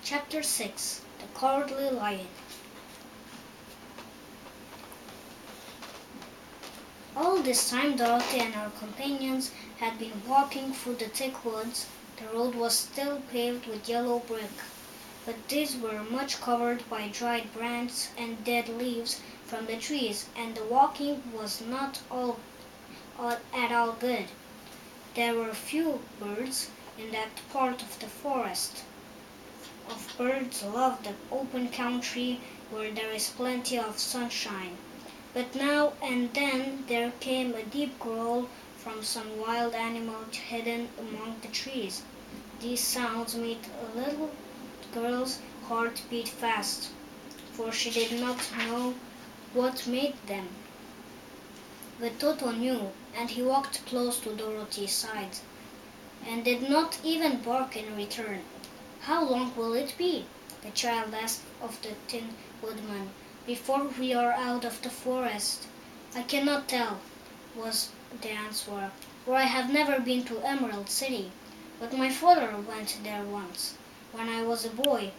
Chapter 6. The Cowardly Lion. All this time Dorothy and her companions had been walking through the thick woods. The road was still paved with yellow brick, but these were much covered by dried branches and dead leaves from the trees, and the walking was not at all good. There were few birds in that part of the forest. Birds love the open country where there is plenty of sunshine. But now and then there came a deep growl from some wild animal hidden among the trees. These sounds made a little girl's heart beat fast, for she did not know what made them. But Toto knew, and he walked close to Dorothy's side, and did not even bark in return. "How long will it be," the child asked of the Tin Woodman, "before we are out of the forest?" "I cannot tell," was the answer, "for I have never been to Emerald City. But my father went there once, when I was a boy,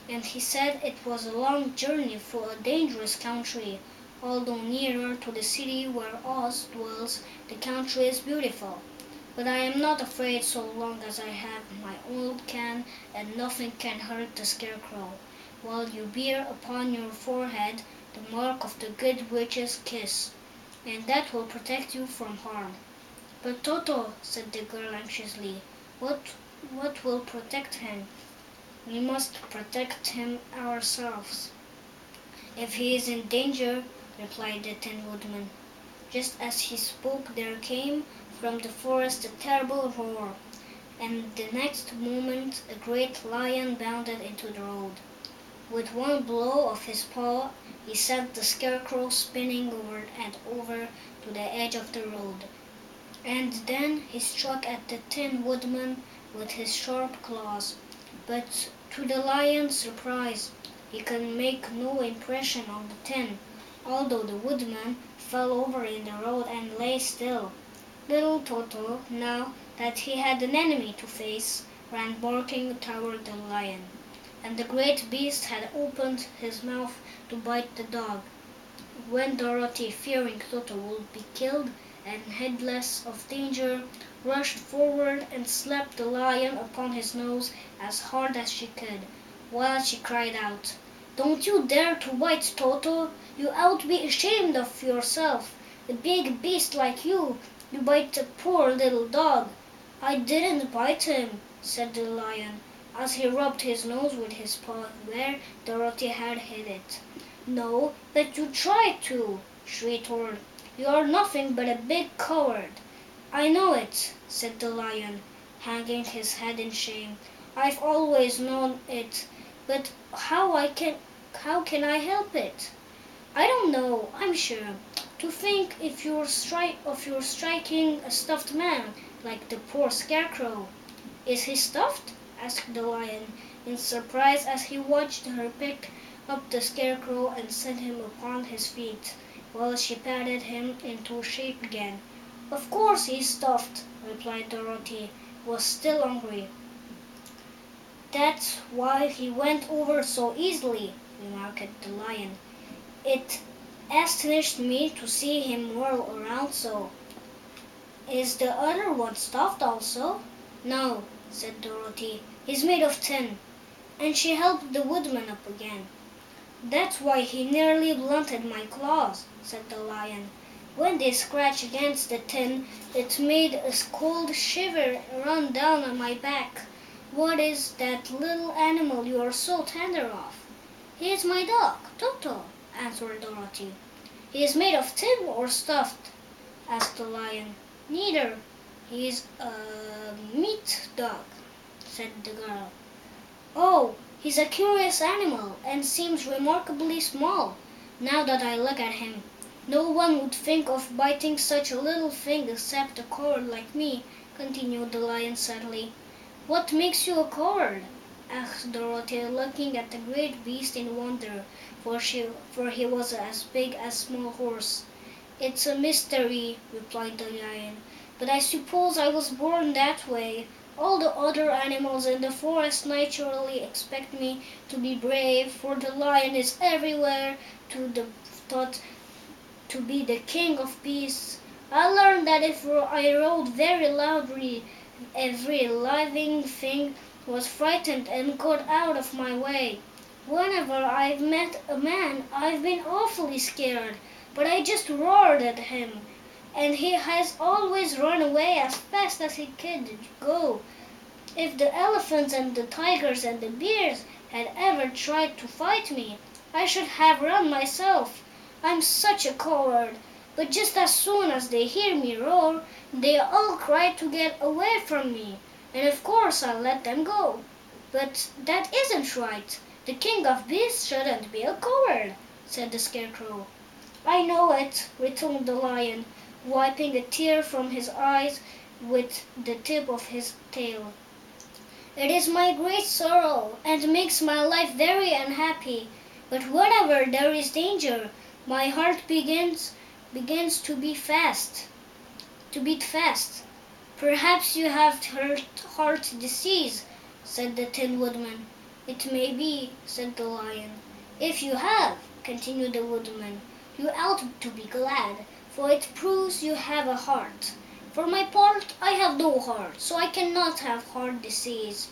and he said it was a long journey through a dangerous country. Although nearer to the city where Oz dwells, the country is beautiful. But I am not afraid so long as I have my old can, and nothing can hurt the Scarecrow, while you bear upon your forehead the mark of the good witch's kiss, and that will protect you from harm." "But Toto," said the girl anxiously, what will protect him?" "We must protect him ourselves, if he is in danger," replied the Tin Woodman. Just as he spoke there came from the forest a terrible roar, and the next moment a great lion bounded into the road. With one blow of his paw he sent the Scarecrow spinning over and over to the edge of the road, and then he struck at the Tin Woodman with his sharp claws. But to the lion's surprise he could make no impression on the tin, although the woodman fell over in the road and lay still. Little Toto, now that he had an enemy to face, ran barking toward the lion, and the great beast had opened his mouth to bite the dog, when Dorothy, fearing Toto would be killed and heedless of danger, rushed forward and slapped the lion upon his nose as hard as she could, while she cried out, "Don't you dare to bite Toto! You ought to be ashamed of yourself. A big beast like you bite a poor little dog." "I didn't bite him," said the lion, as he rubbed his nose with his paw where Dorothy had hit it. "No, but you tried to," she retorted. "You are nothing but a big coward." "I know it," said the lion, hanging his head in shame. "I've always known it, but how can I help it?" "I don't know, I'm sure. To think of your striking a stuffed man, like the poor Scarecrow." "Is he stuffed?" asked the lion, in surprise as he watched her pick up the Scarecrow and set him upon his feet, while she patted him into shape again. "Of course he's stuffed," replied Dorothy, who was still angry. "That's why he went over so easily," remarked the lion. "It astonished me to see him whirl around so." "Is the other one stuffed also?" "No," said Dorothy. "He's made of tin." And she helped the woodman up again. "That's why he nearly blunted my claws," said the lion. "When they scratched against the tin, it made a cold shiver run down my back." "What is that little animal you are so tender of?" "He is my dog, Toto," answered Dorothy. "He is made of tin or stuffed?" asked the lion. "Neither. He is a meat dog," said the girl. "Oh, he's a curious animal, and seems remarkably small, now that I look at him. No one would think of biting such a little thing except a coward like me," continued the lion sadly. "What makes you a coward?" asked Dorothy, looking at the great beast in wonder, for he was as big as a small horse. "It's a mystery," replied the lion, "but I suppose I was born that way. All the other animals in the forest naturally expect me to be brave, for the lion is everywhere thought to be the king of peace. I learned that if I roared very loudly, every living thing was frightened and got out of my way. Whenever I've met a man, I've been awfully scared, but I just roared at him, and he has always run away as fast as he could go. If the elephants and the tigers and the bears had ever tried to fight me, I should have run myself. I'm such a coward. But just as soon as they hear me roar, they all cry to get away from me, and of course I let them go. But that isn't right. The king of beasts shouldn't be a coward, said the scarecrow. I know it, returned the lion, wiping a tear from his eyes with the tip of his tail. It is my great sorrow, and makes my life very unhappy. But whenever there is danger, my heart begins to beat fast. Perhaps you have heart disease, said the Tin Woodman. It may be, said the lion. If you have, continued the woodman, you ought to be glad, for it proves you have a heart. For my part, I have no heart, so I cannot have heart disease.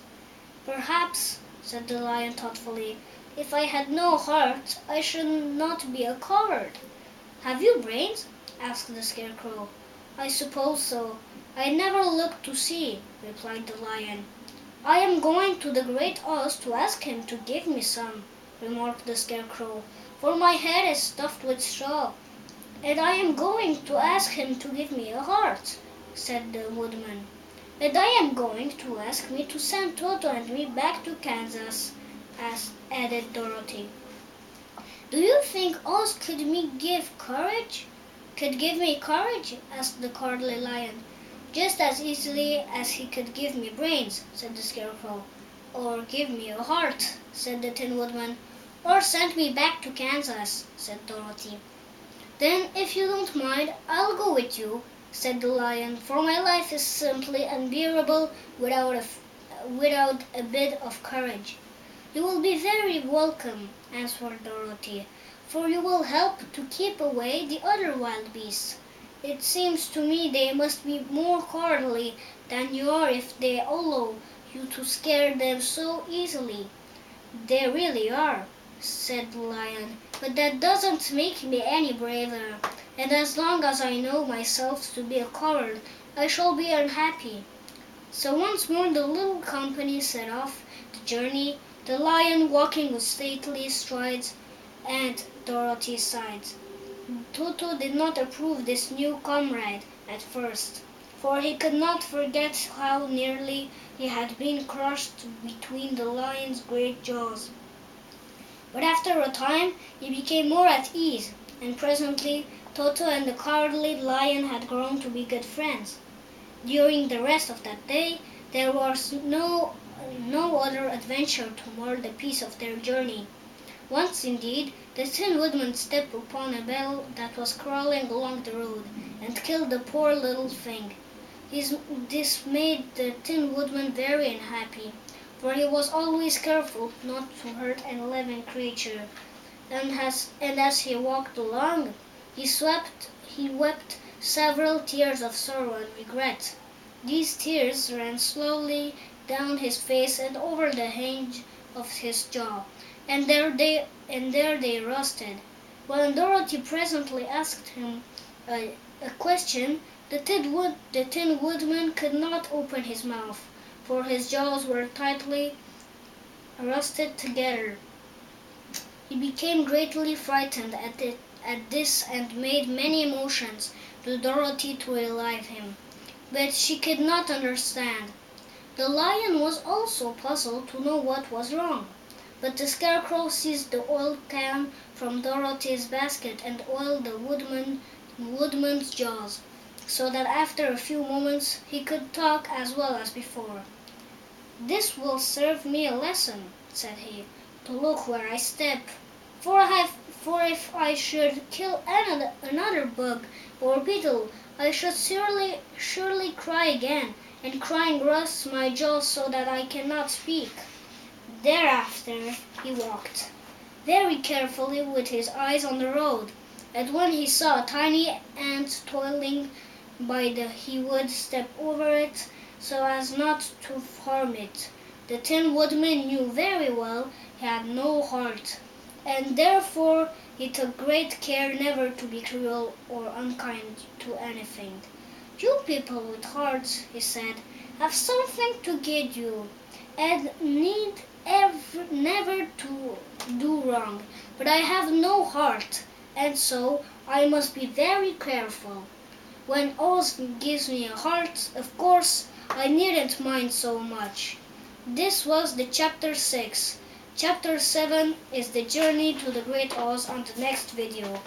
Perhaps, said the lion thoughtfully, if I had no heart, I should not be a coward. Have you brains? Asked the scarecrow. I suppose so. I never looked to see, replied the lion. I am going to the great ox to ask him to give me some, remarked the scarecrow, for my head is stuffed with straw. And I am going to ask him to give me a heart, said the woodman. And I am going to ask me to send Toto and me back to Kansas, added Dorothy. Do you think Oz could give me courage? Asked the Cowardly Lion. Just as easily as he could give me brains, said the Scarecrow. Or give me a heart, said the Tin Woodman. Or send me back to Kansas, said Dorothy. Then, if you don't mind, I'll go with you, said the Lion, for my life is simply unbearable without a bit of courage. You will be very welcome, answered Dorothy, for you will help to keep away the other wild beasts. It seems to me they must be more cowardly than you are if they allow you to scare them so easily. They really are, said the Lion, but that doesn't make me any braver, and as long as I know myself to be a coward, I shall be unhappy. So once more the little company set off the journey, the Lion walking with stately strides at Dorothy's side. Toto did not approve this new comrade at first, for he could not forget how nearly he had been crushed between the lion's great jaws. But after a time he became more at ease, and presently Toto and the Cowardly Lion had grown to be good friends. During the rest of that day there was no other adventure to mar the peace of their journey. Once, indeed, the Tin Woodman stepped upon a beetle that was crawling along the road, and killed the poor little thing. This made the Tin Woodman very unhappy, for he was always careful not to hurt any living creature, and as he walked along, he wept several tears of sorrow and regret. These tears ran slowly down his face and over the hinge of his jaw, and there they rusted. When Dorothy presently asked him a question, the Tin Woodman could not open his mouth, for his jaws were tightly rusted together. He became greatly frightened at this and made many motions to Dorothy to relieve him, but she could not understand. The Lion was also puzzled to know what was wrong. But the Scarecrow seized the oil can from Dorothy's basket and oiled the woodman's jaws, so that after a few moments he could talk as well as before. "This will serve me a lesson," said he, "to look where I step, for if I should kill another bug or beetle, I should surely cry again, and crying rusts my jaws so that I cannot speak. Thereafter he walked, very carefully with his eyes on the road, and when he saw a tiny ant toiling by he would step over it so as not to harm it. The Tin Woodman knew very well he had no heart, and therefore he took great care never to be cruel or unkind to anything. You people with hearts, he said, have something to guide you, and need never to do wrong. But I have no heart, and so I must be very careful. When Oz gives me a heart, of course, I needn't mind so much. This was the chapter 6. Chapter 7 is the journey to the Great Oz on the next video.